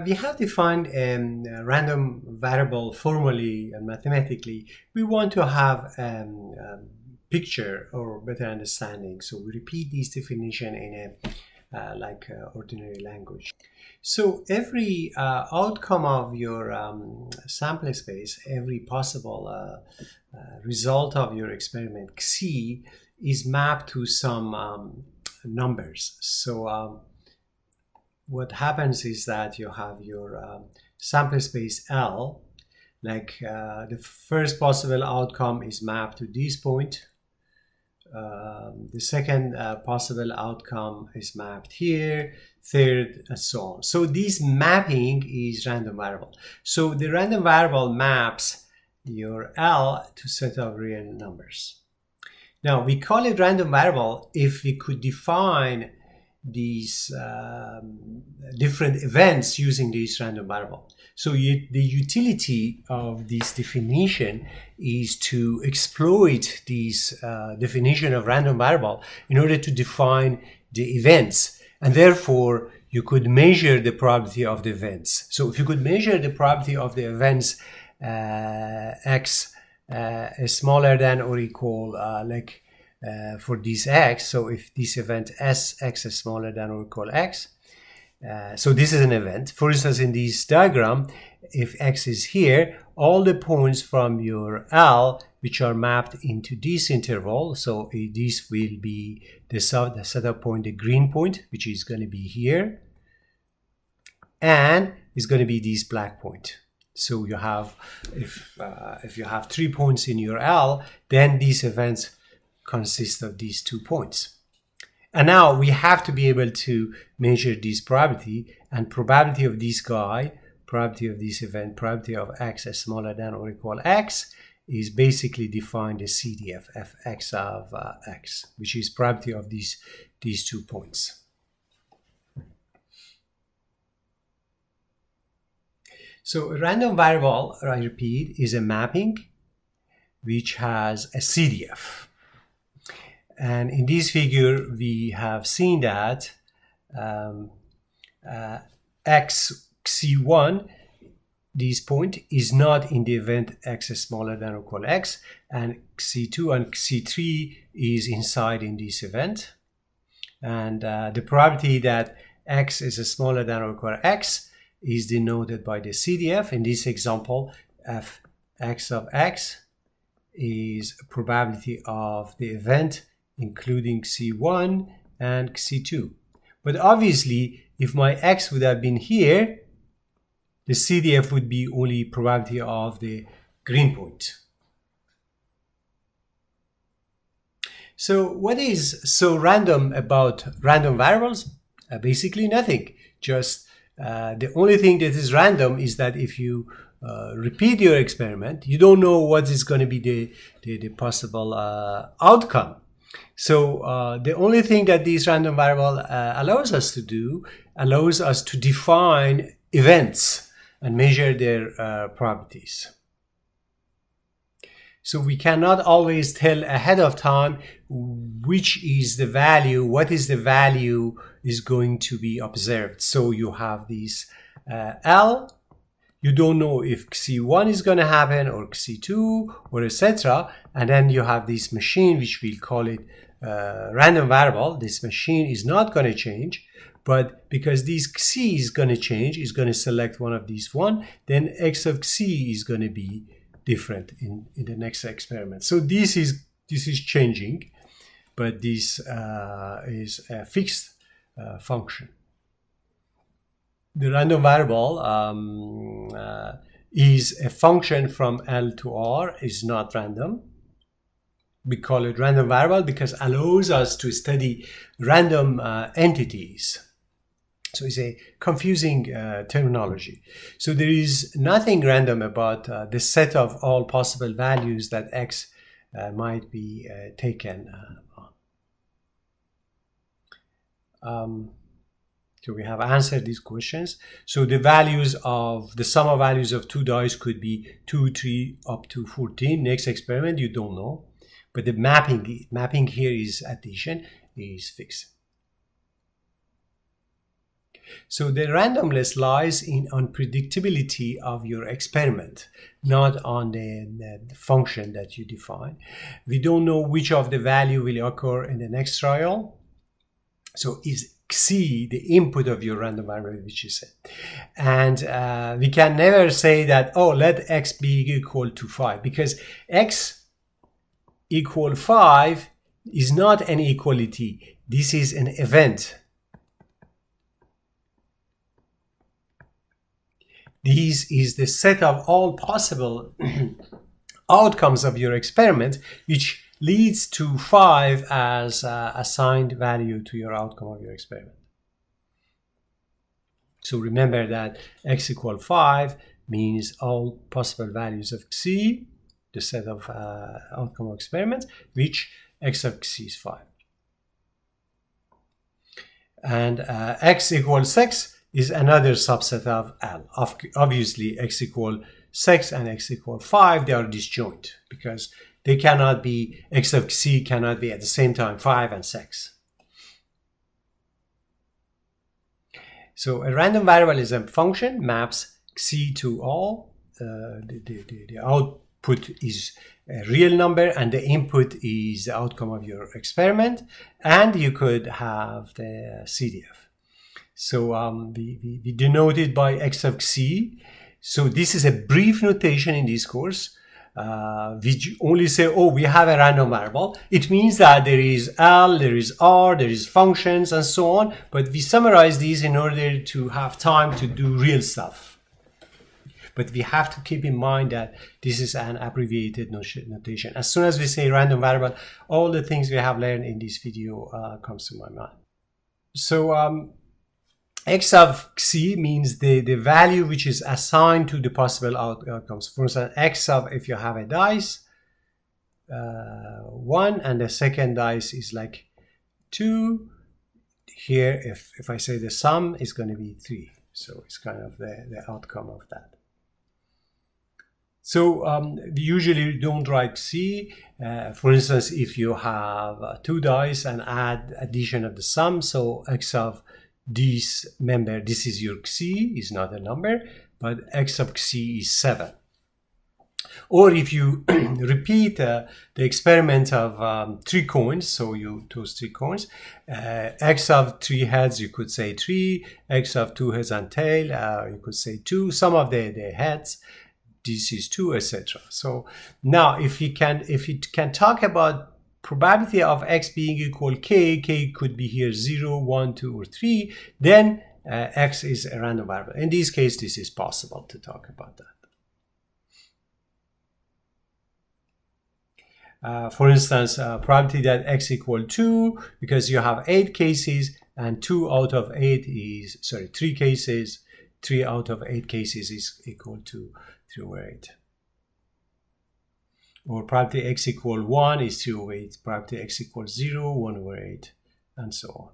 We have defined a random variable formally and mathematically. We want to have a picture or better understanding. So we repeat this definition in a ordinary language. So every outcome of your sample space, every possible result of your experiment C is mapped to some numbers. So what happens is that you have your sample space L, the first possible outcome is mapped to this point. The second possible outcome is mapped here, third, and so on. So this mapping is random variable. So the random variable maps your L to set of real numbers. Now we call it random variable if we could define these different events using this random variable. So the utility of this definition is to exploit this definition of random variable in order to define the events, and therefore you could measure the probability of the events. So if you could measure the probability of the events x is smaller than or equal for this x, so if this event x is smaller than or equal x, so this is an event. For instance, in this diagram, if x is here, all the points from your L which are mapped into this interval, so this will be the setup point, the green point, which is going to be here, and is going to be this black point. So you have, if you have 3 points in your L, then these events consist of these 2 points. And now we have to be able to measure this probability, and probability of this guy, probability of this event, probability of x is smaller than or equal x, is basically defined as CDF, fx of x, which is probability of these 2 points. So a random variable, I repeat, is a mapping which has a CDF. And in this figure, we have seen that xc1, this point, is not in the event x is smaller than or equal x, and c2 and c3 is inside in this event. And the probability that x is smaller than or equal x is denoted by the CDF. In this example, fx of x is a probability of the event including C1 and C2. But obviously, if my x would have been here, the CDF would be only probability of the green point. So what is so random about random variables? Basically nothing. Just the only thing that is random is that if you repeat your experiment, you don't know what is going to be the possible outcome. So the only thing that this random variable allows us to do, allows us to define events and measure their properties. So we cannot always tell ahead of time which is the value, what is the value is going to be observed. So you have this L, you don't know if C1 is going to happen or C2 or etc. And then you have this machine, which we'll call it random variable. This machine is not going to change, but because this C is going to change, is going to select one of these one, then X of C is going to be different in the next experiment. So this is changing, but this is a fixed function. The random variable is a function from L to R, is not random. We call it random variable because it allows us to study random entities. So it's a confusing terminology. So there is nothing random about the set of all possible values that X might be taken on. So we have answered these questions. So the values of the sum of values of 2 dice could be 2, 3, up to 14. Next experiment, you don't know. But the mapping here is addition, is fixed. So the randomness lies in unpredictability of your experiment, not on the function that you define. We don't know which of the value will occur in the next trial. So is Xi the input of your random variable, which is it. And we can never say that, oh, let X be equal to 5, because X equal 5 is not an equality. This is an event. This is the set of all possible outcomes of your experiment, which leads to 5 as assigned value to your outcome of your experiment. So remember that X equal 5 means all possible values of Xi, the set of outcome of experiments, which X of Xi is 5. And X equals 6 is another subset of L. Obviously, X equal 6 and X equal 5, they are disjoint because they cannot be, X of Xi cannot be at the same time 5 and 6. So a random variable is a function, maps Xi to all. The output is a real number and the input is the outcome of your experiment. And you could have the CDF. So we denote it by X of Xi. So this is a brief notation in this course. We only say, oh, we have a random variable. It means that there is L, there is R, there is functions and so on. But we summarize these in order to have time to do real stuff. But we have to keep in mind that this is an abbreviated notation. As soon as we say random variable, all the things we have learned in this video comes to my mind. So X of Xi means the value which is assigned to the possible outcomes. For instance, X of, if you have a dice, 1, and the second dice is like 2. Here, if I say the sum is going to be 3. So it's kind of the outcome of that. So we usually don't write Xi. For instance, if you have 2 dice and add addition of the sum, so X of this member, this is your Xi, is not a number, but X of Xi is 7. Or if you repeat the experiment of 3 coins, so you toss 3 coins, X of 3 heads, you could say 3, X of 2 heads and tail, you could say 2, some of the heads, this is 2, etc. So now if you can talk about probability of X being equal K could be here 0, 1, 2, or 3, then X is a random variable. In this case, this is possible to talk about that. For instance, probability that X equal 2, because you have 8 cases and 2 out of 8 is, 3 cases, 3 out of 8 cases is equal to 3 over 8. Or probability X equal 1 is 3 over 8, probability X equals 0, 1 over 8, and so on.